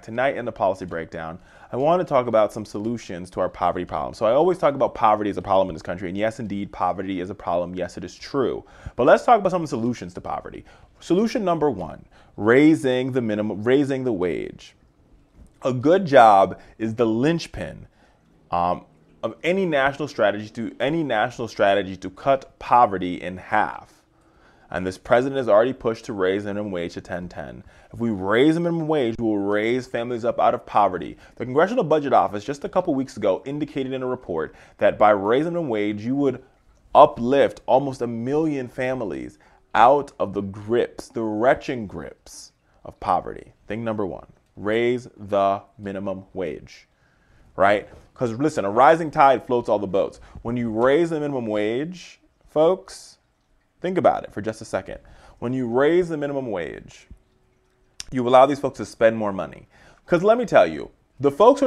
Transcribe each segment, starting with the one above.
Tonight in the policy breakdown, I want to talk about some solutions to our poverty problem. So I always talk about poverty as a problem in this country, and yes, indeed, poverty is a problem. Yes, it is true. But let's talk about some solutions to poverty. Solution number one, raising the wage. A good job is the linchpin of any national strategy to cut poverty in half. And this president has already pushed to raise the minimum wage to $10.10. If we raise the minimum wage, we will raise families up out of poverty. The Congressional Budget Office just a couple weeks ago indicated in a report that by raising the minimum wage, you would uplift almost 1 million families out of the wretching grips of poverty. Thing number one, raise the minimum wage, right? Because listen, a rising tide floats all the boats. When you raise the minimum wage, folks, think about it for just a second. When you raise the minimum wage, you allow these folks to spend more money. Because let me tell you, the folks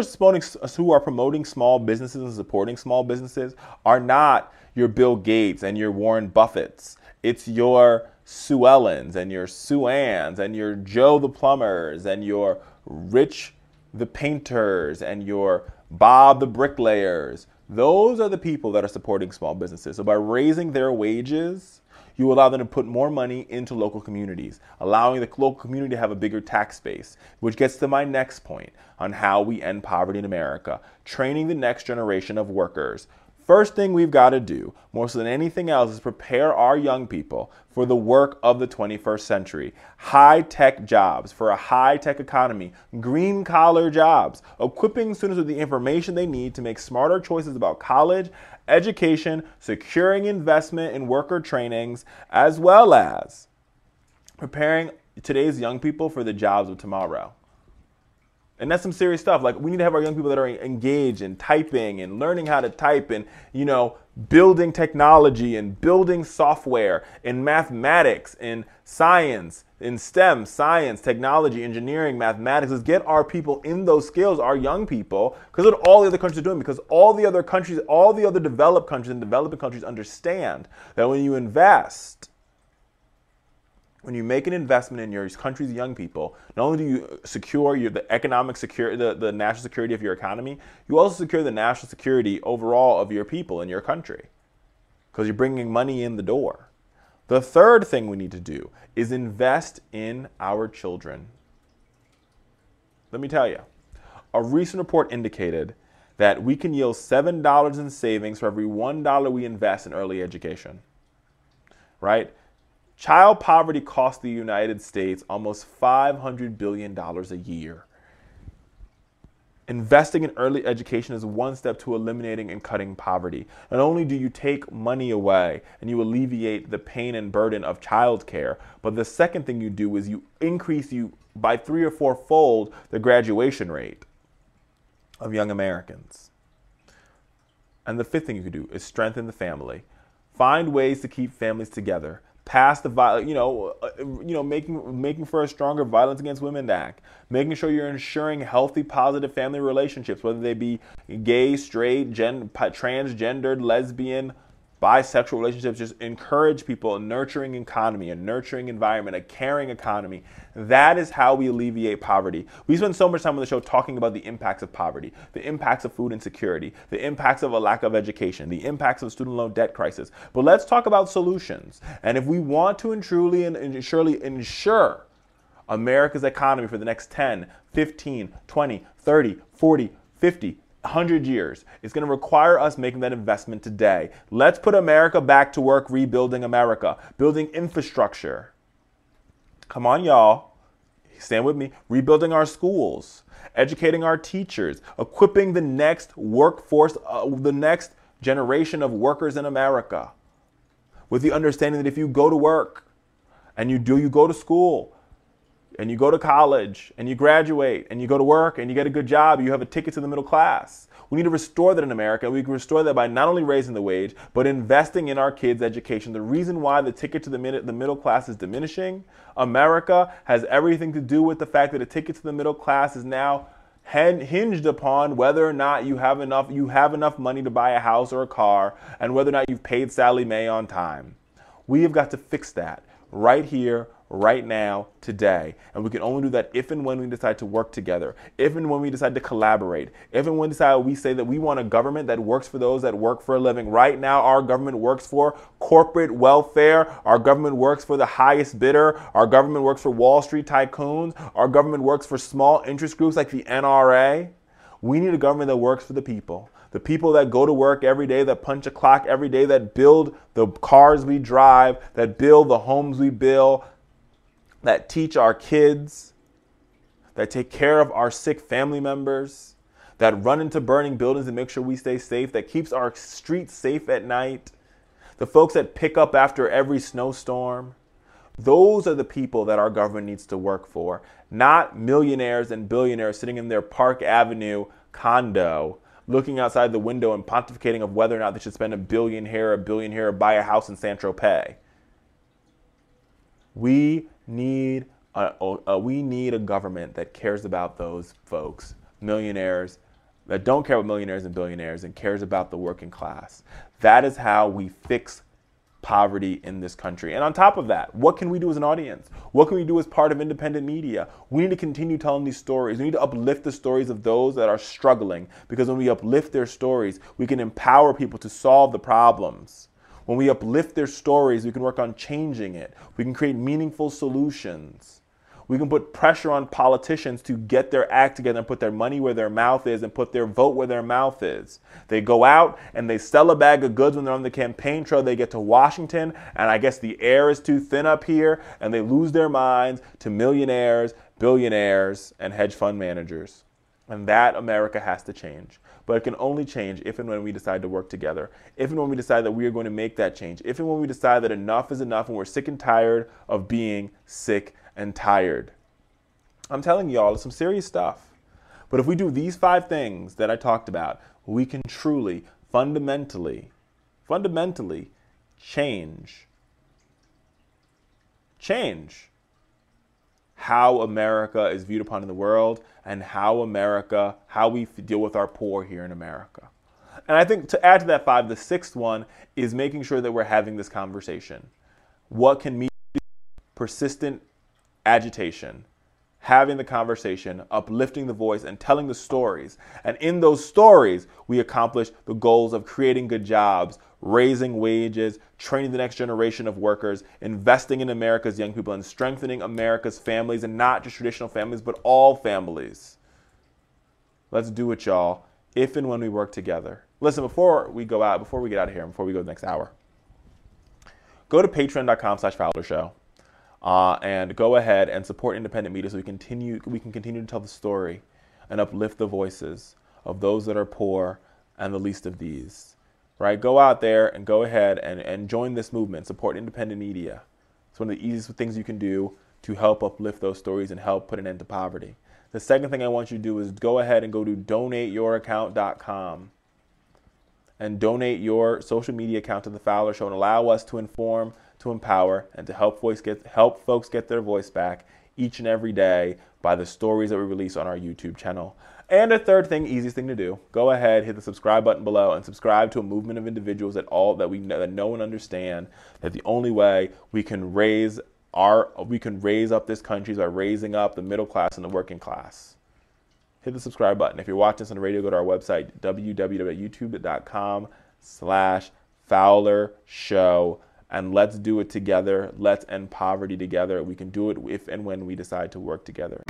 who are promoting small businesses and supporting small businesses are not your Bill Gates and your Warren Buffetts. It's your Sue Ellens and your Sue Anns and your Joe the plumbers and your Rich the painters and your Bob the bricklayers. Those are the people that are supporting small businesses. So by raising their wages, you allow them to put more money into local communities, allowing the local community to have a bigger tax base, which gets to my next point on how we end poverty in America, training the next generation of workers. First thing we've got to do, more so than anything else, is prepare our young people for the work of the 21st century. High-tech jobs for a high-tech economy, green-collar jobs, equipping students with the information they need to make smarter choices about college, education, securing investment in worker trainings, as well as preparing today's young people for the jobs of tomorrow. And that's some serious stuff. Like, we need to have our young people that are engaged in typing and learning how to type and, building technology and building software in mathematics, in science, in STEM, science, technology, engineering, mathematics. Let's get our people in those skills, our young people, because what all the other countries are doing, because all the other countries, all the other developed countries and developing countries understand that when you invest, when you make an investment in your country's young people, not only do you secure the economic security, the national security of your economy, you also secure the national security overall of your people in your country because you're bringing money in the door. The third thing we need to do is invest in our children. Let me tell you, a recent report indicated that we can yield $7 in savings for every $1 we invest in early education, right? Child poverty costs the United States almost $500 billion a year. Investing in early education is one step to eliminating and cutting poverty. Not only do you take money away and you alleviate the pain and burden of childcare, but the second thing you do is you increase by 3 or 4-fold the graduation rate of young Americans. And the fifth thing you can do is strengthen the family. Find ways to keep families together. Pass the making for a stronger Violence Against Women Act, making sure you're ensuring healthy, positive family relationships, whether they be gay, straight, transgendered, lesbian, bisexual relationships. Just encourage people, a nurturing economy, a nurturing environment, a caring economy. That is how we alleviate poverty. We spend so much time on the show talking about the impacts of poverty, the impacts of food insecurity, the impacts of a lack of education, the impacts of student loan debt crisis. But let's talk about solutions. And if we want to truly and surely ensure America's economy for the next 10, 15, 20, 30, 40, 50, 100 years. It's going to require us making that investment today. Let's put America back to work rebuilding America, building infrastructure. Come on, y'all. Stand with me. Rebuilding our schools, educating our teachers, equipping the next workforce, the next generation of workers in America with the understanding that if you go to work and you go to school, and you go to college, and you graduate, and you go to work, and you get a good job, you have a ticket to the middle class. We need to restore that in America. We can restore that by not only raising the wage, but investing in our kids' education. The reason why the ticket to the middle class is diminishing, America, has everything to do with the fact that a ticket to the middle class is now hinged upon whether or not you have enough money to buy a house or a car, and whether or not you've paid Sally Mae on time. We have got to fix that right here, right now, today. And we can only do that if and when we decide to work together, if and when we decide to collaborate, if and when we say that we want a government that works for those that work for a living. Right now, our government works for corporate welfare. Our government works for the highest bidder. Our government works for Wall Street tycoons. Our government works for small interest groups like the NRA. We need a government that works for the people that go to work every day, that punch a clock every day, that build the cars we drive, that build the homes we build, that teach our kids, that take care of our sick family members, that run into burning buildings and make sure we stay safe, that keeps our streets safe at night, the folks that pick up after every snowstorm. Those are the people that our government needs to work for, not millionaires and billionaires sitting in their Park Avenue condo, looking outside the window and pontificating of whether or not they should spend $1 billion here, $1 billion here, or buy a house in Saint-Tropez. We need a government that cares about those folks, millionaires, that don't care about millionaires and billionaires and cares about the working class. That is how we fix poverty in this country. And on top of that, what can we do as an audience? What can we do as part of independent media? We need to continue telling these stories. We need to uplift the stories of those that are struggling, because when we uplift their stories, we can empower people to solve the problems. When we uplift their stories, we can work on changing it. We can create meaningful solutions. We can put pressure on politicians to get their act together and put their money where their mouth is and put their vote where their mouth is. They go out and they sell a bag of goods when they're on the campaign trail. They get to Washington, and I guess the air is too thin up here, and they lose their minds to millionaires, billionaires, and hedge fund managers. And that America has to change. But it can only change if and when we decide to work together. If and when we decide that we are going to make that change. If and when we decide that enough is enough and we're sick and tired of being sick and tired. I'm telling y'all, it's some serious stuff. But if we do these 5 things that I talked about, we can truly, fundamentally change how America is viewed upon in the world and how we deal with our poor here in America. And I think to add to that 5, the 6th one is making sure that we're having this conversation. What can media do? Persistent agitation, having the conversation, uplifting the voice, and telling the stories. And in those stories, we accomplish the goals of creating good jobs, raising wages, training the next generation of workers, investing in America's young people, and strengthening America's families, and not just traditional families, but all families. Let's do it, y'all, if and when we work together. Listen, before we get out of here, and before we go the next hour, go to patreon.com/Fowler Show. And go ahead and support independent media so we can continue to tell the story and uplift the voices of those that are poor and the least of these. Right? Go out there and go ahead and join this movement. Support independent media. It's one of the easiest things you can do to help uplift those stories and help put an end to poverty. The second thing I want you to do is go ahead and go to donateyouraccount.com and donate your social media account to The Fowler Show and allow us to inform, to empower, and to help folks get their voice back each and every day by the stories that we release on our YouTube channel. And a third thing, easiest thing to do, go ahead, hit the subscribe button below and subscribe to a movement of individuals that know and understand that the only way we can raise up this country is by raising up the middle class and the working class. Hit the subscribe button. If you're watching this on the radio, go to our website, www.youtube.com/Fowler Show. And let's do it together. Let's end poverty together. We can do it if and when we decide to work together.